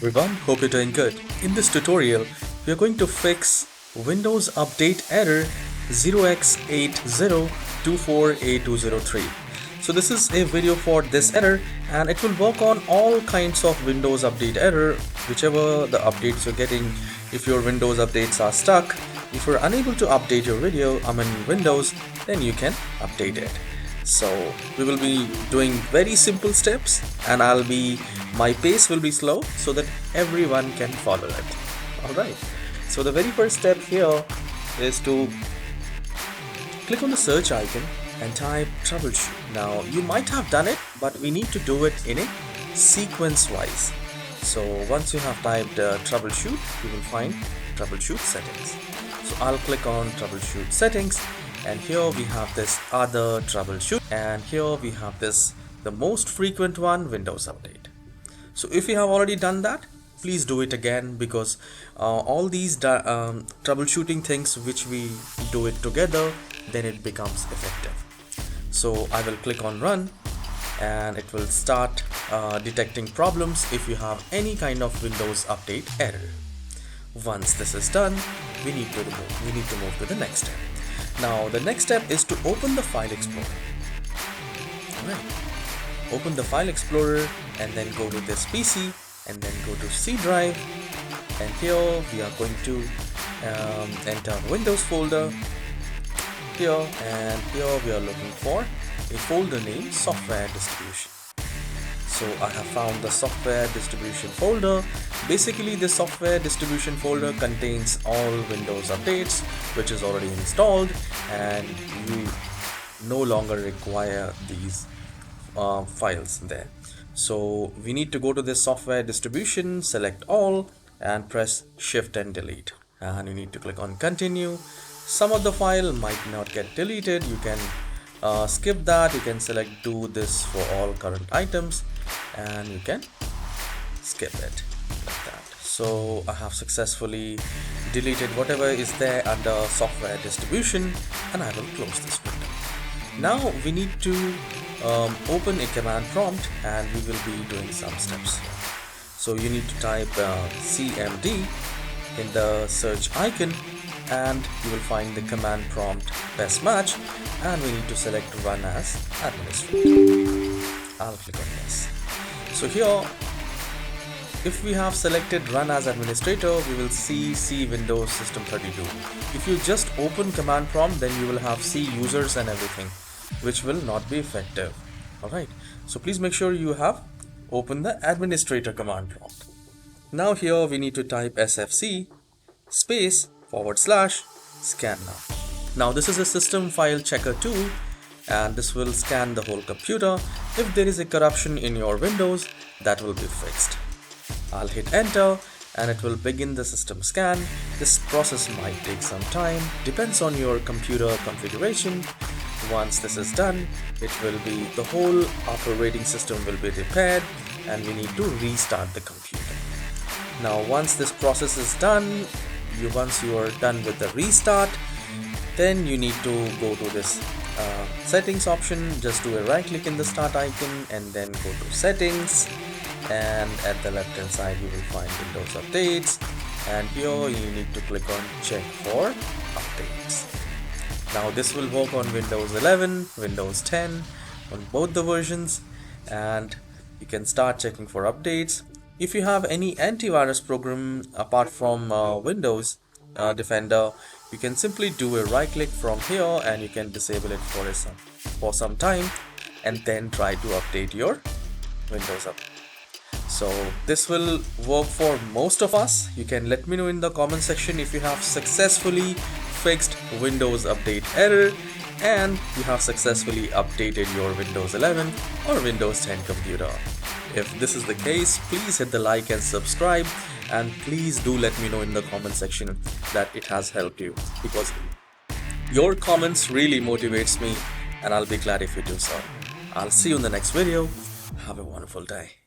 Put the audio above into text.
Everyone, hope you're doing good. In this tutorial, we are going to fix Windows Update error 0x8024a203. So this is a video for this error and it will work on all kinds of Windows Update error, whichever the updates you're getting. If your Windows updates are stuck, if you're unable to update your Windows, then you can update it. So we will be doing very simple steps and my pace will be slow so that everyone can follow it. Alright, so the very first step here is to click on the search icon and type troubleshoot. Now you might have done it, but we need to do it in a sequence wise. So once you have typed troubleshoot, you will find troubleshoot settings. So I'll click on troubleshoot settings, and here we have this other troubleshoot, and here we have this the most frequent one, Windows Update. So if you have already done that, please do it again, because all these troubleshooting things which we do it together, then it becomes effective. So I will click on run and it will start detecting problems if you have any kind of Windows Update error. Once this is done, we need to move to the next step. Now the next step is to open the File Explorer. Alright, open the File Explorer and then go to this PC and then go to C drive, and here we are going to enter Windows folder here, and here we are looking for a folder named Software Distribution. So I have found the Software Distribution folder. Basically the Software Distribution folder contains all Windows updates which is already installed, and you no longer require these files there. So we need to go to this Software Distribution, select all and press Shift and Delete, and you need to click on continue. Some of the file might not get deleted. You can skip that. You can select do this for all current items and you can skip it like that. So I have successfully deleted whatever is there under Software Distribution, and I will close this window. Now we need to open a command prompt and we will be doing some steps here. So you need to type CMD in the search icon and you will find the command prompt best match, and we need to select run as administrator. I'll click on yes. So here, if we have selected run as administrator, we will see C Windows System 32. If you just open command prompt, then you will have C users and everything, which will not be effective. Alright, so please make sure you have opened the administrator command prompt. Now here we need to type SFC space /scan now. Now this is a system file checker tool, and this will scan the whole computer. If there is a corruption in your Windows, that will be fixed. I'll hit enter and it will begin the system scan. This process might take some time, depends on your computer configuration. Once this is done, it will be the whole operating system will be repaired and we need to restart the computer. Now once this process is done, once you are done with the restart, then you need to go to this settings option. Just do a right click in the start icon and then go to settings, and at the left hand side you will find Windows Updates, and here you need to click on check for updates. Now this will work on Windows 11, Windows 10, on both the versions, and you can start checking for updates. If you have any antivirus program apart from Windows Defender, you can simply do a right click from here and you can disable it for some time and then try to update your Windows up. So this will work for most of us. You can let me know in the comment section if you have successfully fixed Windows Update error and you have successfully updated your Windows 11 or Windows 10 computer. If this is the case, please hit the like and subscribe, and please do let me know in the comment section that it has helped you, because your comments really motivates me and I'll be glad if you do so. I'll see you in the next video. Have a wonderful day.